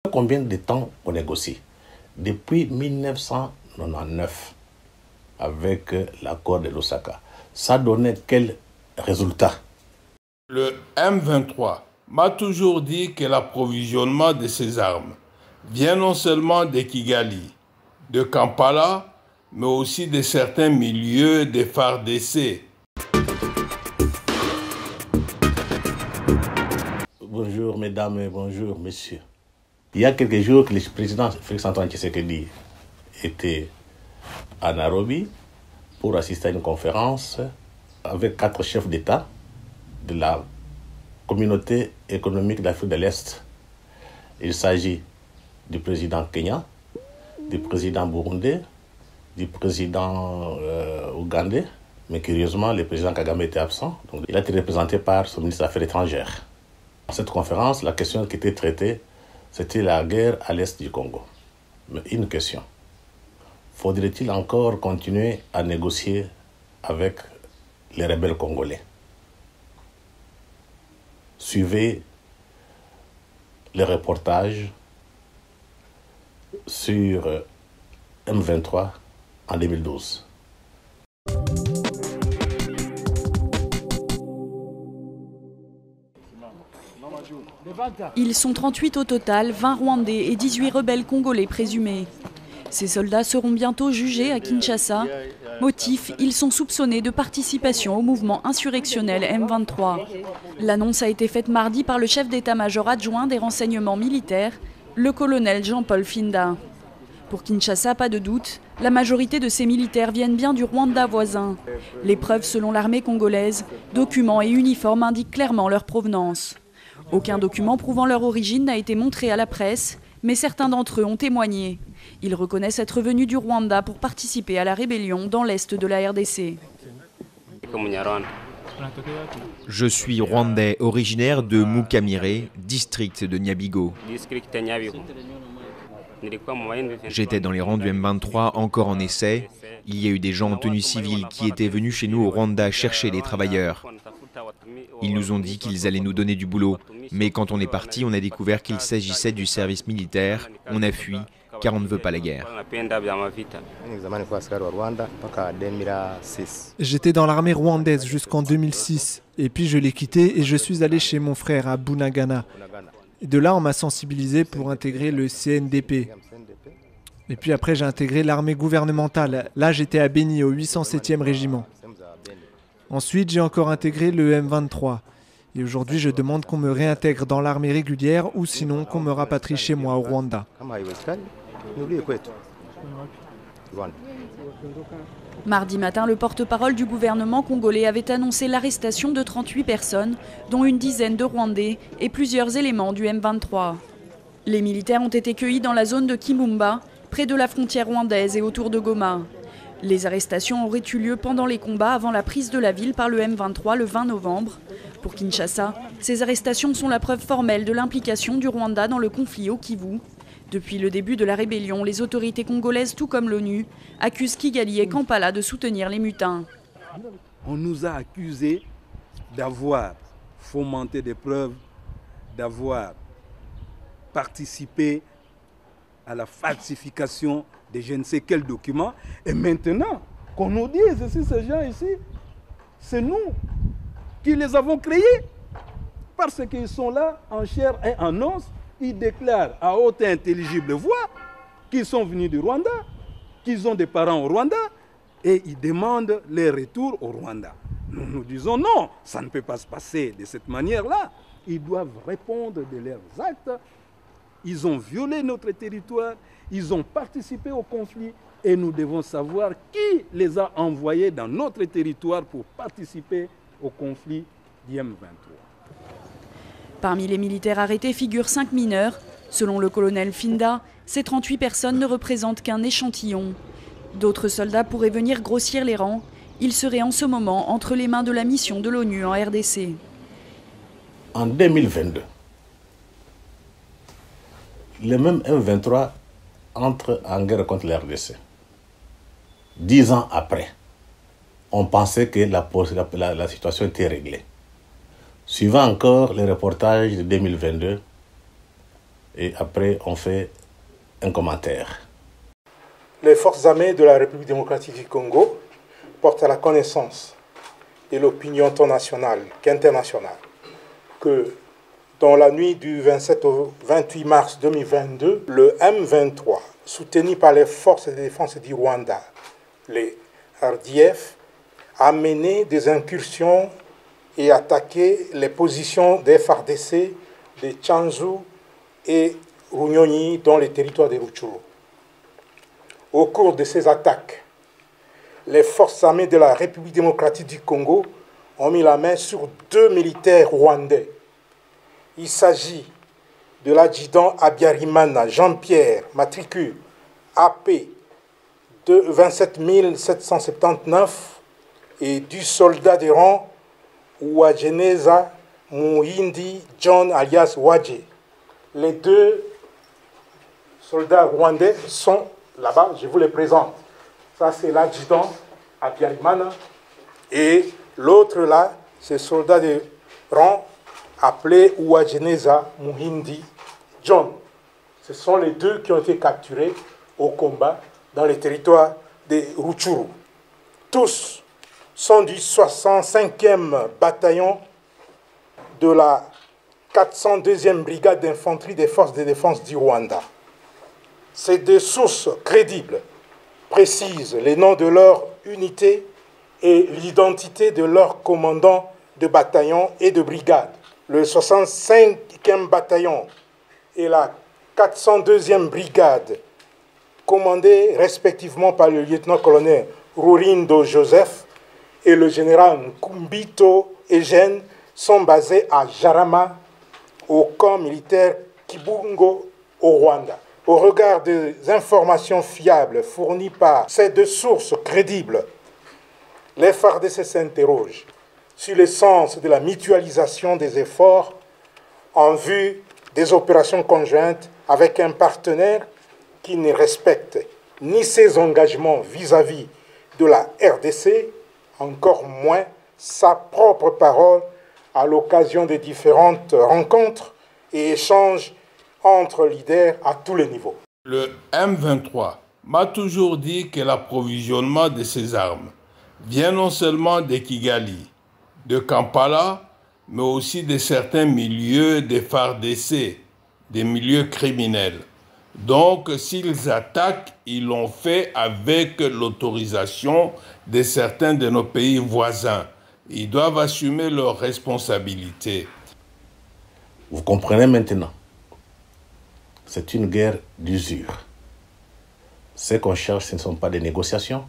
Combien de temps on négocie? Depuis 1999, avec l'accord de Lusaka, ça donnait quel résultat? Le M23 m'a toujours dit que l'approvisionnement de ces armes vient non seulement de Kigali, de Kampala, mais aussi de certains milieux des FARDC. Bonjour mesdames et bonjour messieurs. Il y a quelques jours que le président Félix-Antoine Tshisekedi était à Nairobi pour assister à une conférence avec 4 chefs d'État de la communauté économique d'Afrique de l'Est. Il s'agit du président Kenya, du président burundais, du président ougandais, mais curieusement, le président Kagame était absent. Donc, il a été représenté par son ministre des Affaires étrangères. Dans cette conférence, la question qui était traitée, c'était la guerre à l'est du Congo. Mais une question. Faudrait-il encore continuer à négocier avec les rebelles congolais? Suivez les reportages sur M23 en 2012. Ils sont 38 au total, 20 Rwandais et 18 rebelles congolais présumés. Ces soldats seront bientôt jugés à Kinshasa. Motif, ils sont soupçonnés de participation au mouvement insurrectionnel M23. L'annonce a été faite mardi par le chef d'état-major adjoint des renseignements militaires, le colonel Jean-Paul Finda. Pour Kinshasa, pas de doute, la majorité de ces militaires viennent bien du Rwanda voisin. Les preuves, selon l'armée congolaise, documents et uniformes indiquent clairement leur provenance. Aucun document prouvant leur origine n'a été montré à la presse, mais certains d'entre eux ont témoigné. Ils reconnaissent être venus du Rwanda pour participer à la rébellion dans l'est de la RDC. Je suis rwandais, originaire de Mukamire, district de Nyabigo. J'étais dans les rangs du M23, encore en essai. Il y a eu des gens en tenue civile qui étaient venus chez nous au Rwanda chercher les travailleurs. Ils nous ont dit qu'ils allaient nous donner du boulot. Mais quand on est parti, on a découvert qu'il s'agissait du service militaire. On a fui, car on ne veut pas la guerre. J'étais dans l'armée rwandaise jusqu'en 2006. Et puis je l'ai quitté et je suis allé chez mon frère à Bunagana. Et de là, on m'a sensibilisé pour intégrer le CNDP. Et puis après, j'ai intégré l'armée gouvernementale. Là, j'étais à Béni, au 807e régiment. Ensuite, j'ai encore intégré le M23. Et aujourd'hui, je demande qu'on me réintègre dans l'armée régulière ou sinon qu'on me rapatrie chez moi au Rwanda. Mardi matin, le porte-parole du gouvernement congolais avait annoncé l'arrestation de 38 personnes, dont une dizaine de Rwandais et plusieurs éléments du M23. Les militaires ont été cueillis dans la zone de Kimumba, près de la frontière rwandaise et autour de Goma. Les arrestations auraient eu lieu pendant les combats avant la prise de la ville par le M23 le 20 novembre. Pour Kinshasa, ces arrestations sont la preuve formelle de l'implication du Rwanda dans le conflit au Kivu. Depuis le début de la rébellion, les autorités congolaises, tout comme l'ONU, accusent Kigali et Kampala de soutenir les mutins. On nous a accusés d'avoir fomenté des preuves, d'avoir participé à la falsification de je ne sais quel document. Et maintenant, qu'on nous dise ici, ces gens ici, c'est nous qui les avons créés. Parce qu'ils sont là en chair et en os. Ils déclarent à haute et intelligible voix qu'ils sont venus du Rwanda, qu'ils ont des parents au Rwanda, et ils demandent les retours au Rwanda. Nous disons non, ça ne peut pas se passer de cette manière-là. Ils doivent répondre de leurs actes. Ils ont violé notre territoire, ils ont participé au conflit, et nous devons savoir qui les a envoyés dans notre territoire pour participer au conflit du M23. Parmi les militaires arrêtés figurent 5 mineurs. Selon le colonel Finda, ces 38 personnes ne représentent qu'un échantillon. D'autres soldats pourraient venir grossir les rangs. Ils seraient en ce moment entre les mains de la mission de l'ONU en RDC. En 2022, le même M23 entre en guerre contre la RDC. 10 ans après, on pensait que la situation était réglée. Suivant encore les reportages de 2022, et après on fait un commentaire. Les forces armées de la République démocratique du Congo portent à la connaissance de l'opinion tant nationale qu'internationale que dans la nuit du 27 au 28 mars 2022, le M23, soutenu par les forces de défense du Rwanda, les RDF, a mené des incursions et attaqué les positions des FARDC de Tchanzu et Runyonyi dans les territoires de Rutshuru. Au cours de ces attaques, les forces armées de la République démocratique du Congo ont mis la main sur 2 militaires rwandais. Il s'agit de l'adjudant Habyarimana Jean-Pierre, matricule AP de 27 779, et du soldat de rang Uwajeneza Muhindi John alias Wadje. Les 2 soldats rwandais sont là-bas, je vous les présente. Ça, c'est l'adjudant Habyarimana. Et l'autre là, c'est le soldat de rang appelé Uwajeneza Muhindi John. Ce sont les 2 qui ont été capturés au combat dans les territoires de Rutshuru. Tous sont du 65e bataillon de la 402e brigade d'infanterie des forces de défense du Rwanda. Ces 2 sources crédibles précisent les noms de leur unité et l'identité de leurs commandants de bataillon et de brigade. Le 65e bataillon et la 402e brigade, commandés respectivement par le lieutenant-colonel Rurindo Joseph et le général Nkumbito Eugène, sont basés à Jarama, au camp militaire Kibungo, au Rwanda. Au regard des informations fiables fournies par ces 2 sources crédibles, les FARDC s'interrogent sur le sens de la mutualisation des efforts en vue des opérations conjointes avec un partenaire qui ne respecte ni ses engagements vis-à-vis de la RDC, encore moins sa propre parole à l'occasion des différentes rencontres et échanges entre leaders à tous les niveaux. Le M23 m'a toujours dit que l'approvisionnement de ces armes vient non seulement de Kigali, de Kampala, mais aussi de certains milieux des FARDC, des milieux criminels. Donc, s'ils attaquent, ils l'ont fait avec l'autorisation de certains de nos pays voisins. Ils doivent assumer leurs responsabilités. Vous comprenez maintenant. C'est une guerre d'usure. Ce qu'on cherche, ce ne sont pas des négociations.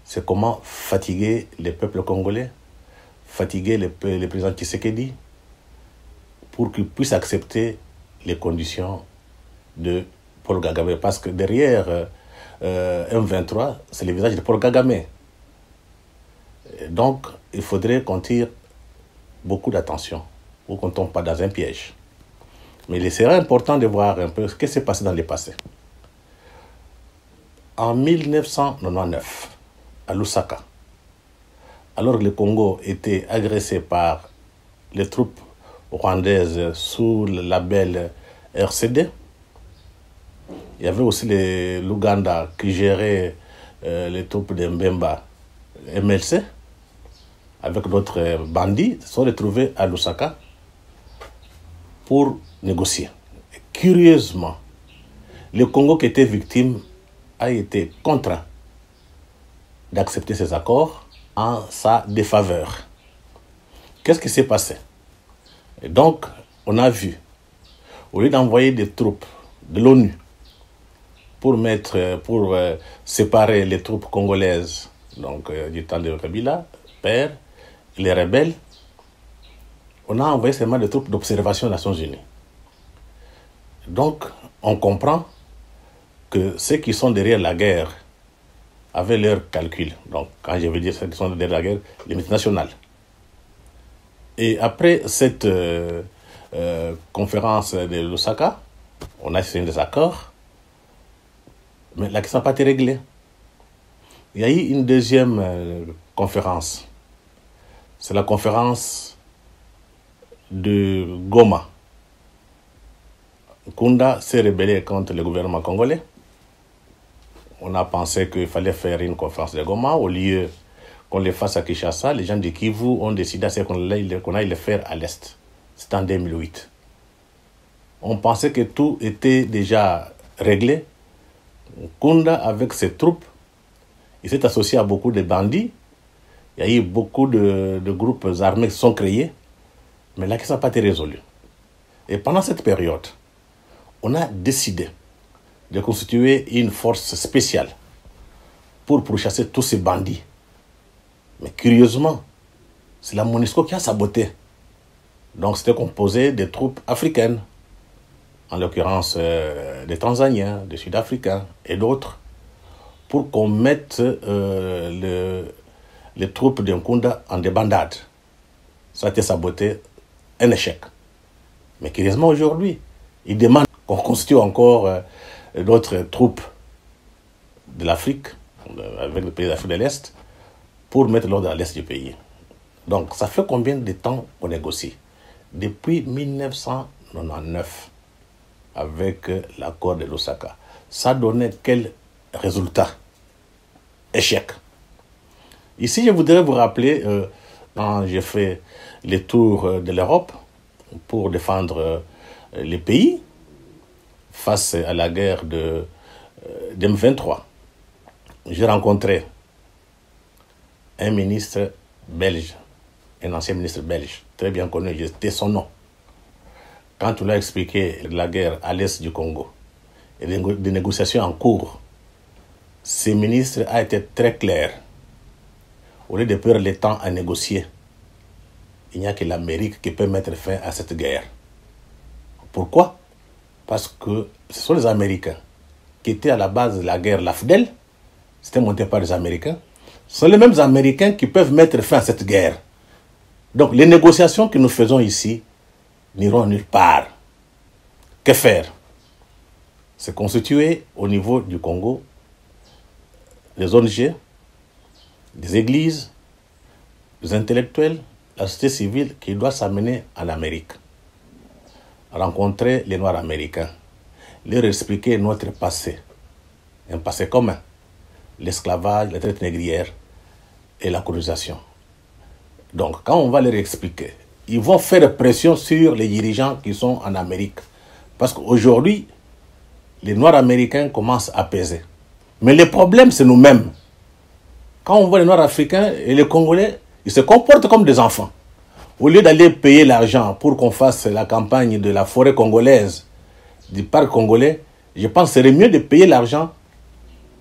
C'est comment fatiguer les peuples congolais, fatiguer le président Tshisekedi, pour qu'il puisse accepter les conditions de Paul Kagame. Parce que derrière M23, c'est le visage de Paul Kagame. Donc, il faudrait qu'on tire beaucoup d'attention pour qu'on ne tombe pas dans un piège. Mais il serait important de voir un peu ce qui s'est passé dans le passé. En 1999, à Lusaka, alors que le Congo était agressé par les troupes rwandaises sous le label RCD, il y avait aussi l'Ouganda qui gérait les troupes de Mbemba, MLC, avec d'autres bandits, se sont retrouvés à Lusaka pour négocier. Et curieusement, le Congo qui était victime a été contraint d'accepter ces accords en sa défaveur. Qu'est-ce qui s'est passé? Et donc, on a vu, au lieu d'envoyer des troupes de l'ONU pour séparer les troupes congolaises, donc du temps de Kabila, père, les rebelles, on a envoyé seulement des troupes d'observation des Nations Unies. Donc, on comprend que ceux qui sont derrière la guerre avaient leurs calculs. Donc, quand je veux dire ceux qui sont derrière la guerre, les multinationales. Et après cette conférence de Lusaka, on a signé des accords, mais la question n'a pas été réglée. Il y a eu une deuxième conférence. C'est la conférence de Goma. Nkunda s'est rebellé contre le gouvernement congolais. On a pensé qu'il fallait faire une conférence de Goma. Au lieu qu'on le fasse à Kinshasa, les gens de Kivu ont décidé qu'on aille le faire à l'Est. C'était en 2008. On pensait que tout était déjà réglé. Nkunda, avec ses troupes, il s'est associé à beaucoup de bandits. Il y a eu beaucoup de groupes armés qui sont créés. Mais la question n'a pas été résolue. Et pendant cette période, on a décidé de constituer une force spéciale pour pourchasser tous ces bandits. Mais curieusement, c'est la MONUSCO qui a saboté. Donc c'était composé de troupes africaines, en l'occurrence des Tanzaniens, des Sud-Africains et d'autres, pour qu'on mette les troupes de Nkunda en débandade. Ça a été saboté, un échec. Mais curieusement aujourd'hui, ils demandent qu'on constitue encore d'autres troupes de l'Afrique, avec le pays d'Afrique de l'Est, pour mettre l'ordre à l'Est du pays. Donc ça fait combien de temps qu'on négocie? Depuis 1999, avec l'accord de Lusaka. Ça donnait quel résultat? Échec. Ici, je voudrais vous rappeler, quand j'ai fait les tours de l'Europe pour défendre les pays face à la guerre de M23, j'ai rencontré un ministre belge, un ancien ministre belge, très bien connu, j'étais son nom. Quand on lui a expliqué la guerre à l'est du Congo et des négociations en cours, ce ministre a été très clair. Au lieu de perdre le temps à négocier, il n'y a que l'Amérique qui peut mettre fin à cette guerre. Pourquoi? Parce que ce sont les Américains qui étaient à la base de la guerre, l'AFDEL, c'était monté par les Américains. Ce sont les mêmes Américains qui peuvent mettre fin à cette guerre. Donc les négociations que nous faisons ici n'iront nulle part. Que faire? C'est constituer au niveau du Congo des ONG, des églises, des intellectuels, la société civile qui doit s'amener en Amérique. Rencontrer les Noirs américains, leur expliquer notre passé, un passé commun, l'esclavage, la traite négrière et la colonisation. Donc quand on va leur expliquer, ils vont faire pression sur les dirigeants qui sont en Amérique. Parce qu'aujourd'hui, les Noirs américains commencent à peser. Mais le problème, c'est nous-mêmes. Quand on voit les Noirs africains et les Congolais, ils se comportent comme des enfants. Au lieu d'aller payer l'argent pour qu'on fasse la campagne de la forêt congolaise, du parc congolais, je pense que ce serait mieux de payer l'argent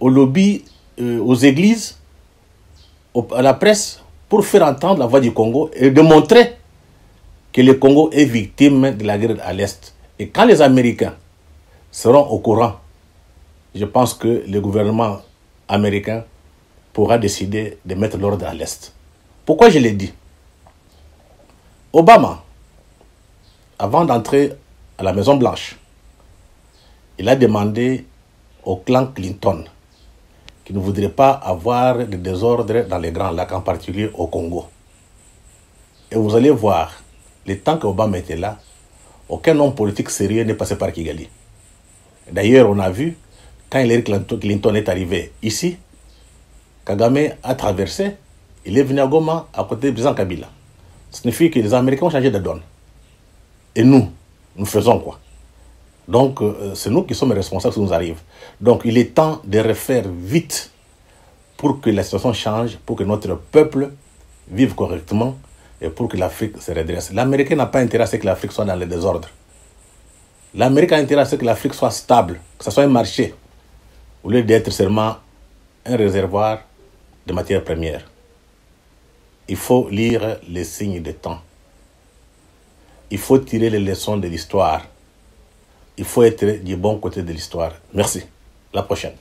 au lobby, aux églises, à la presse, pour faire entendre la voix du Congo et de montrer que le Congo est victime de la guerre à l'Est. Et quand les Américains seront au courant, je pense que le gouvernement américain pourra décider de mettre l'ordre à l'Est. Pourquoi je l'ai dit? Obama, avant d'entrer à la Maison-Blanche, il a demandé au clan Clinton qu'il ne voudrait pas avoir de désordre dans les Grands Lacs, en particulier au Congo. Et vous allez voir, le temps qu'Obama était là, aucun homme politique sérieux n'est passé par Kigali. D'ailleurs, on a vu, quand Hillary Clinton est arrivé ici, Kagame a traversé, il est venu à Goma, à côté du président Kabila. Ça signifie que les Américains ont changé de donne. Et nous faisons quoi? Donc, c'est nous qui sommes responsables de ce qui nous arrive. Donc, il est temps de refaire vite pour que la situation change, pour que notre peuple vive correctement et pour que l'Afrique se redresse. L'Américain n'a pas intérêt à ce que l'Afrique soit dans le désordre. L'Amérique a intérêt à ce que l'Afrique soit stable, que ce soit un marché, au lieu d'être seulement un réservoir de matières premières. Il faut lire les signes des temps. Il faut tirer les leçons de l'histoire. Il faut être du bon côté de l'histoire. Merci. La prochaine.